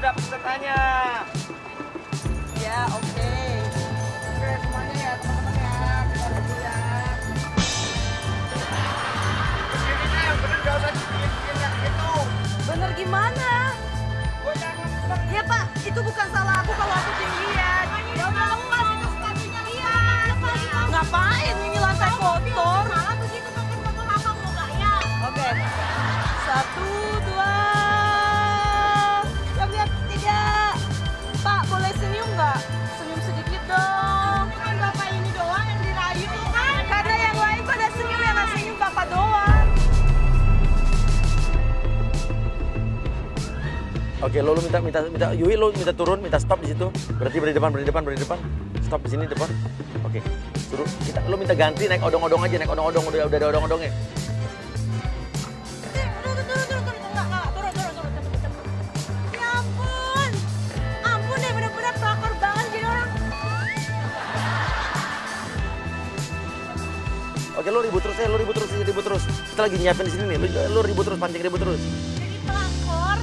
ada pesertanya. Ya, oke. Oke, semuanya ya, teman-teman ya. Kita dulu ya. Begini yang bener gak usah dibikin kayak gitu. Bener gimana? Gue jangan Ya Pak, itu bukan salah aku kalau aku tinggian. Ya udah lepas itu sepatunya lihat. Ngapain ini lantai kotor? Malah begitu pakai foto kakak mau gak ya? Oke. 1, 2. Lihat tidak. Pak, boleh senyum nggak? Senyum sedikit dong. Kan Bapak ini doang yang dirayu kan? Karena yang lain pada senyum, yang nggak senyum Bapak doang. Oke, lo minta Yui, lo minta turun, minta stop di situ. Berarti beri depan. Stop di sini depan. Oke. Suruh lo minta ganti naik odong-odong aja, naik odong-odong udah ada odong-odongnya. Oke, lo ribut terus. Kita lagi nyiapin di sini nih. Lo ribut terus, pancing ribut terus. Jadi pelakor,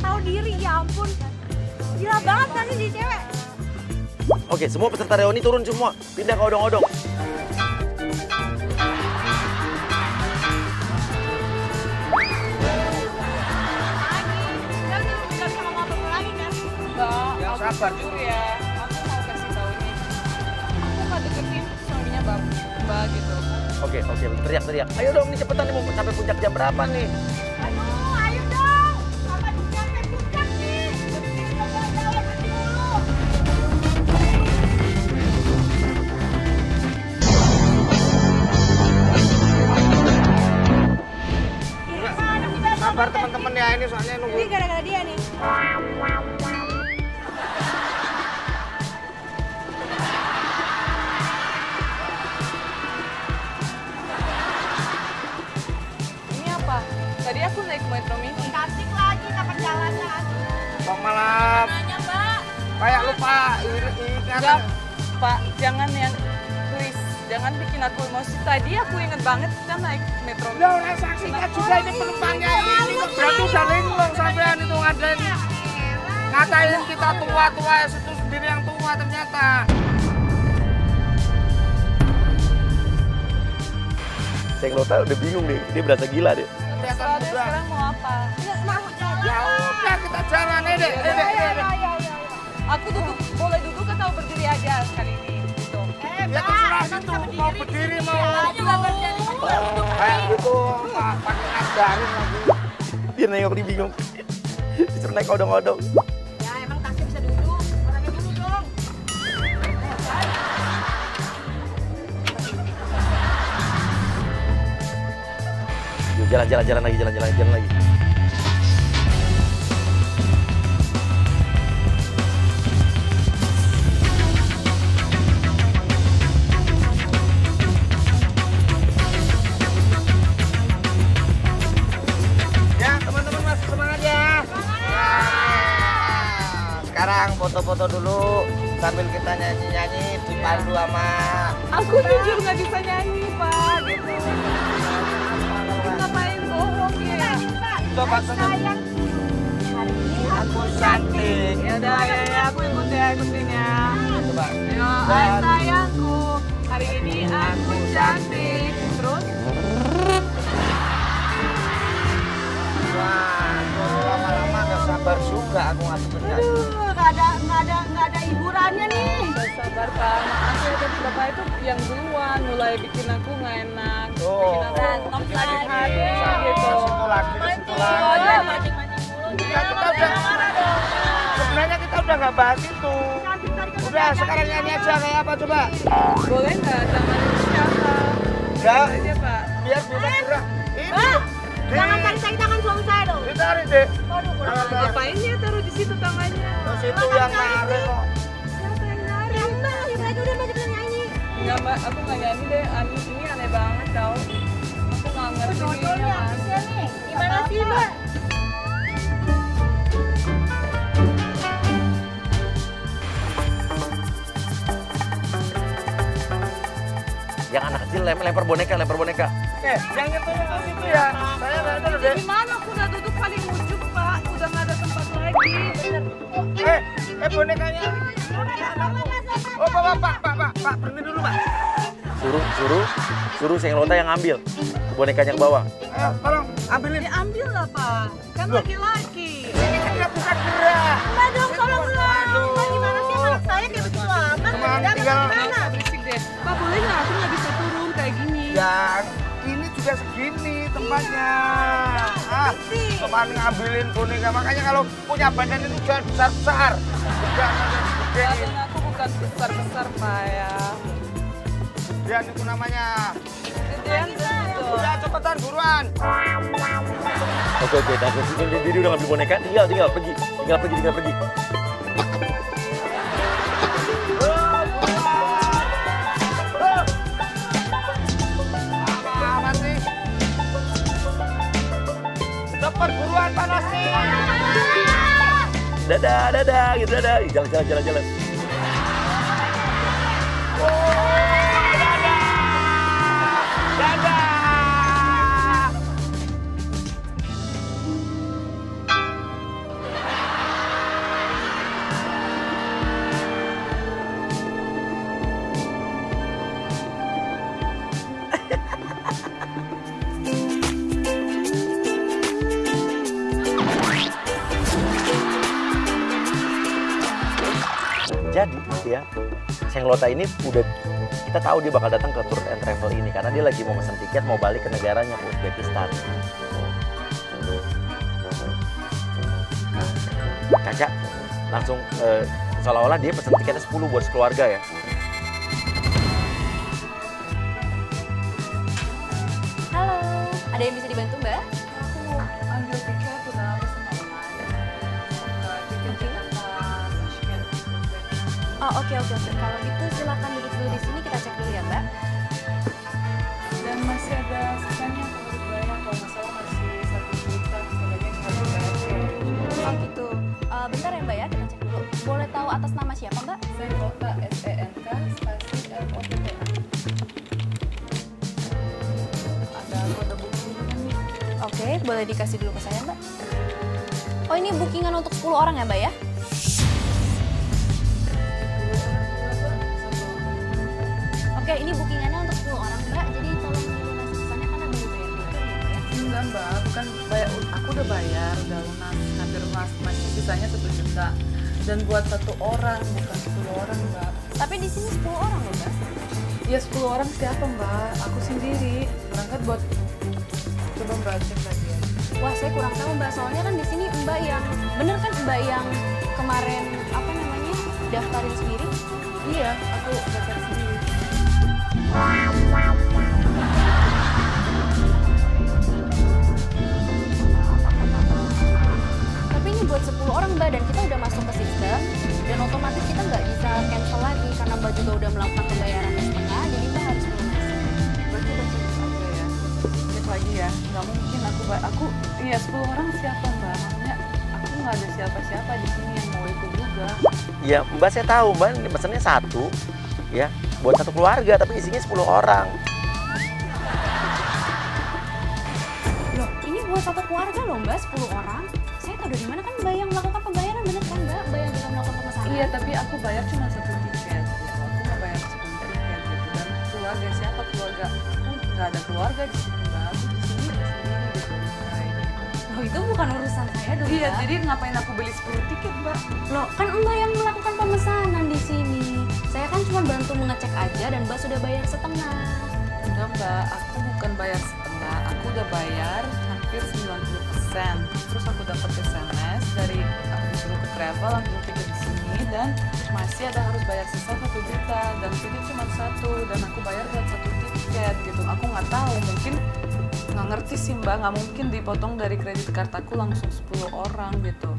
tahu diri, ya ampun. Gila banget kan ini cewek. Oke, semua peserta reuni turun semua. Pindah ke odong-odong. Yang sabar dulu ya. Aku mau kasih tahu nih. Aku nggak deketin suaminya Mbak gitu. Oke, teriak. Ayo dong, nih cepetan nih mau sampai puncak jam berapa nih? Aduh, ayo dong. Sampai sampai puncak nih. Jalan dulu. sabar teman-teman ya, ini soalnya nunggu. Ini gara-gara dia nih. Ini apa? Tadi aku naik metro mini. Cantik lagi kapan jalannya. Kok malah Nanya, Mbak. kayak lupa ingatan. Enggak, Pak, jangan yang please, jangan bikin aku emosi. Tadi aku inget banget kita naik metro. Loh, saksinya juga ini penumpangnya ini kok berarti udah linglung sampean itu ngadain. Ngatain kita tua-tua, itu sendiri yang tua ternyata. Saya ngelota udah bingung nih, dia berasa gila deh. Terserah deh, sekarang mau apa? Ya udah kita jalan deh. Aku duduk, boleh duduk atau berdiri aja kali ini? Gitu. Ya terserah situ, mau berdiri mau kayak gitu, pakai ngajarin lagi. Dia nengok, dia bingung. Disuruh naik odong-odong. Ya emang taksi bisa duduk, orangnya dulu dong. Yuk, jalan lagi. Ya teman-teman masih semangat ya. Sekarang foto-foto dulu sambil kita nyanyi-nyanyi dipandu sama. Aku jujur nggak bisa nyanyi, Pak. Gitu. Ngapain bohong ya? Coba sayang. Hari ini Aku cantik. Ya udah, ya, aku ikutin ya. Coba. Yo, ay sayangku, hari ini aku cantik. Terus? Wah, lama-lama gak sabar juga aku ngasih penyanyi. Aduh, nggak ada hiburannya nih. Sabar, Pak. Maaf ya, tadi Bapak itu yang duluan mulai bikin aku nggak enak. Oh. Bikin aku sakit hati gitu. Situ lagi. Oh, jangan mancing-mancing mulu. Ya, kita udah sebenarnya kita udah nggak bahas itu. Udah sekarang nyanyi aja kayak apa coba? Boleh nggak? Jangan siapa? Enggak. Aja, Pak. Biar bisa gerak. Ini. Jangan tarik tangan suami saya dong. Ditarik deh. Waduh, kurang ajar. Ngapain dia taruh di situ tangannya? Terus itu yang narik kok. Siapa yang narik? Ya Mbak, ya mereka udah masih bisa nyanyi. Enggak, Mbak. Aku nggak nyanyi deh. Ini aneh banget tau. Aku nggak ngerti Dodolnya ini, Mas. bisa nih. Gimana sih Mbak? Yang anak kecil lempar boneka. Yang nyetunya ke situ ya. Saya nggak tahu deh. Gimana? Aku udah duduk paling ujung, Pak. Udah nggak ada tempat lagi. bonekanya. Oh, Pak, berhenti dulu, Pak. Suruh Senglota yang ambil bonekanya ke bawah. Tolong ambilin. Ya ambil lah, Pak. Kan laki-laki. Ini kan nggak bisa gerak. Mbak dong, tolong dong. Pak, gimana sih anak saya kayak begitu amat? Cuman Dapat tinggal- gimana? Berisik deh. Pak, boleh nggak aku nggak bisa turun kayak gini? Dan ini juga segini tempatnya. Cuman ngambilin boneka. Makanya kalau punya badan itu jangan besar-besar. Jangan gedein. Badan aku bukan besar-besar, Pak ya. Gedean itu namanya. Gedean gitu. Udah cepetan buruan. Oke, dan jadi udah ngambil boneka, tinggal pergi. Apa sih? Cepet buruan panasin. Dadah, gitu dadah. Jalan. Dadah. Jadi ya, Senglota ini udah kita tahu dia bakal datang ke Tour and Travel ini karena dia lagi mau pesan tiket mau balik ke negaranya Uzbekistan. Caca langsung seolah-olah dia pesan tiketnya 10 buat sekeluarga ya. Halo, ada yang bisa dibantu Mbak? Aku mau ambil tiket udah pesan online. Tiket Jakarta Tashkent. Oh oke. Kalau gitu silakan duduk dulu di sini kita cek dulu ya Mbak. Dan masih ada sisanya yang harus bayar. Kalau nggak salah masih 1 juta. Sebenarnya harus bayar. Oh gitu. Bentar ya Mbak ya kita cek dulu. Boleh tahu atas nama siapa Mbak? Senglota SENK spasi LOTTA. Ada kode bookingnya nih. Oke, boleh dikasih dulu ke saya Mbak. Oh ini bookingan untuk 10 orang ya Mbak ya? Oke, ini bookingannya untuk 10 orang Mbak. Jadi tolong dilunasi pesannya karena baru bayar dulu ya Mbak ya. Enggak Mbak, bukan bayar. Aku udah bayar, udah lunas, hampir lunas. Masih sisanya 1 juta. Dan buat 1 orang, bukan 10 orang Mbak. Tapi di sini 10 orang loh Mbak. Ya 10 orang siapa Mbak? Aku sendiri. Berangkat buat, coba Mbak cek lagi ya. Wah saya kurang tahu Mbak, soalnya kan di sini Mbak yang, bener kan Mbak yang kemarin apa namanya daftarin sendiri? Iya, aku daftar sendiri. Tapi ini buat 10 orang Mbak dan kita udah masuk ke sistem dan otomatis kita nggak bisa cancel lagi karena Mbak juga udah melakukan pembayaran setengah, jadi Mbak harus melunasi. Berarti udah cek aja ya. Cek lagi ya. Nggak mungkin aku iya 10 orang siapa Mbak? Maksudnya aku nggak ada siapa-siapa di sini yang mau ikut juga. Ya Mbak saya tahu Mbak ini pesannya 1 ya buat 1 keluarga tapi isinya 10 orang. Loh ini buat 1 keluarga loh Mbak, 10 orang. Saya tahu dari mana kan Mbak yang melakukan pembayaran, bener kan Mbak? Mbak yang juga melakukan pemesanan. Iya, tapi aku bayar cuma 1 tiket gitu. Aku nggak bayar 10 tiket gitu. Dan keluarga siapa keluarga? Aku nggak ada keluarga di sini Mbak. Aku di sini sendiri gitu. Nah, ini. Loh itu bukan urusan saya dong Iya, Mbak. jadi ngapain aku beli 10 tiket Mbak? Loh kan Mbak yang melakukan pemesanan di sini. Saya kan cuma bantu mengecek aja dan Mbak sudah bayar setengah. Enggak Mbak, aku bukan bayar setengah. Aku udah bayar hampir 90%. Terus aku dapat SMS dari aku disuruh ke travel, ambil tiket di sini dan masih ada harus bayar sisa 1 juta dan tiket cuma 1 dan aku bayar buat 1 tiket gitu. Aku nggak tahu, mungkin nggak ngerti sih Mbak, nggak mungkin dipotong dari kredit card aku langsung 10 orang gitu.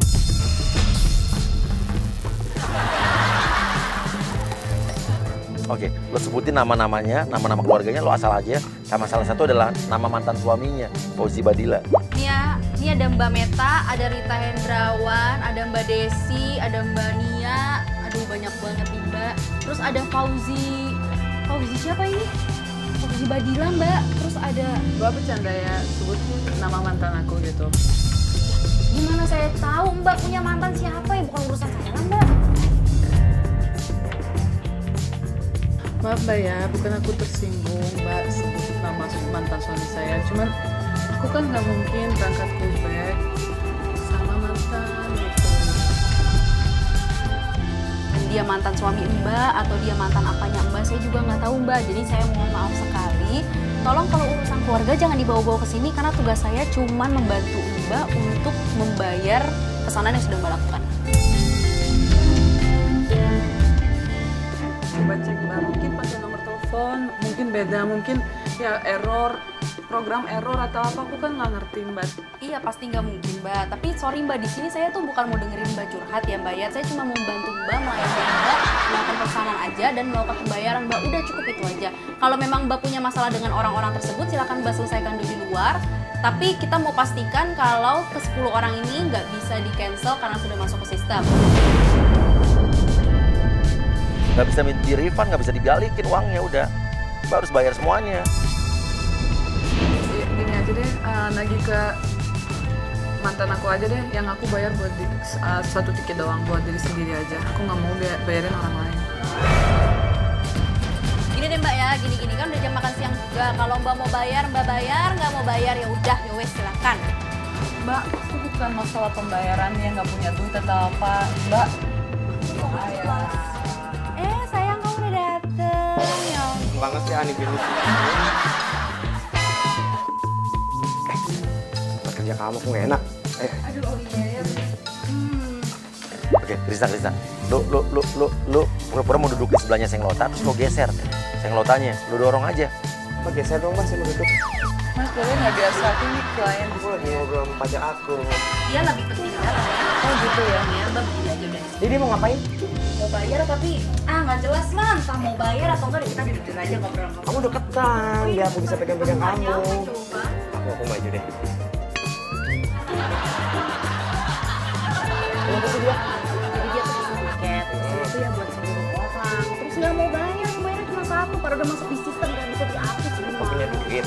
Oke, lo sebutin nama-namanya, nama-nama keluarganya lo asal aja. Sama salah satu adalah nama mantan suaminya, Fauzi Badila. Ini ada Mbak Meta, ada Rita Hendrawan, ada Mbak Desi, ada Mbak Nia. Aduh banyak banget nih Mbak. Terus ada Fauzi siapa ini? Fauzi Badila Mbak. Terus ada, Mbak bercanda ya, sebut nama mantan aku gitu. gimana saya tahu Mbak punya mantan siapa ya? Bukan urusan saya lah Mbak. Maaf Mbak ya, bukan aku tersinggung Mbak sebut nama mantan suami saya. Cuman aku kan nggak mungkin berangkat ke Uzbek sama mantan gitu. Dia mantan suami Mbak atau dia mantan apanya Mbak, saya juga nggak tahu Mbak. Jadi saya mohon maaf sekali. Tolong kalau urusan keluarga jangan dibawa-bawa ke sini karena tugas saya cuma membantu Mbak untuk membayar pesanan yang sudah Mbak lakukan. Coba cek Mbak, mungkin pakai nomor telepon, mungkin beda, mungkin ya error, program error atau apa, aku kan nggak ngerti Mbak. Iya pasti nggak mungkin Mbak. Tapi sorry Mbak, di sini saya tuh bukan mau dengerin Mbak curhat ya Mbak ya. Saya cuma mau bantu Mbak melayani Mbak, melakukan pesanan aja dan melakukan pembayaran Mbak. Udah cukup itu aja. Kalau memang Mbak punya masalah dengan orang-orang tersebut, silakan Mbak selesaikan dulu di luar. Tapi kita mau pastikan kalau ke-10 orang ini nggak bisa di-cancel karena sudah masuk ke sistem. Nggak bisa di refund, nggak bisa dibalikin uangnya, udah. Mbak harus bayar semuanya. Gini aja deh, nagih ke mantan aku aja deh, yang aku bayar buat satu tiket doang, buat diri sendiri aja. Aku nggak mau bayarin orang lain. Gini deh Mbak ya, gini-gini kan udah jam makan siang juga. Kalau Mbak mau bayar, Mbak bayar. Nggak mau bayar ya udah, ya wes silakan. Mbak, itu bukan masalah pembayaran yang nggak punya duit atau apa. Mbak, Sayang kamu udah dateng. Ya ampun. Banget sih Ani gini. Kerja kamu kok nggak enak. Oke, Risa. Lu pura-pura mau duduk di sebelahnya Senglota, terus lu geser Senglotanya, lu dorong aja. Apa geser dong Mas, saya mau duduk. Mas boleh nggak biasa, aku ini klien. Aku lagi ngobrol sama pacar aku. Dia lebih penting banget ya. Oh gitu ya. Ya Mbak begini aja udah. Jadi dia mau ngapain? Mau bayar tapi nggak jelas man. Entah mau bayar atau enggak kita duduk aja ngobrol. Kamu deketan, biar aku bisa pegang-pegang kamu. Coba. Aku maju deh. Kenapa sih dia? Jadi dia tuh pesen tiket, itu ya buat 10 orang. Terus nggak mau bayar, bayarnya cuma 1, padahal udah masuk di sistem dan bisa dihapus semua. Punya duit.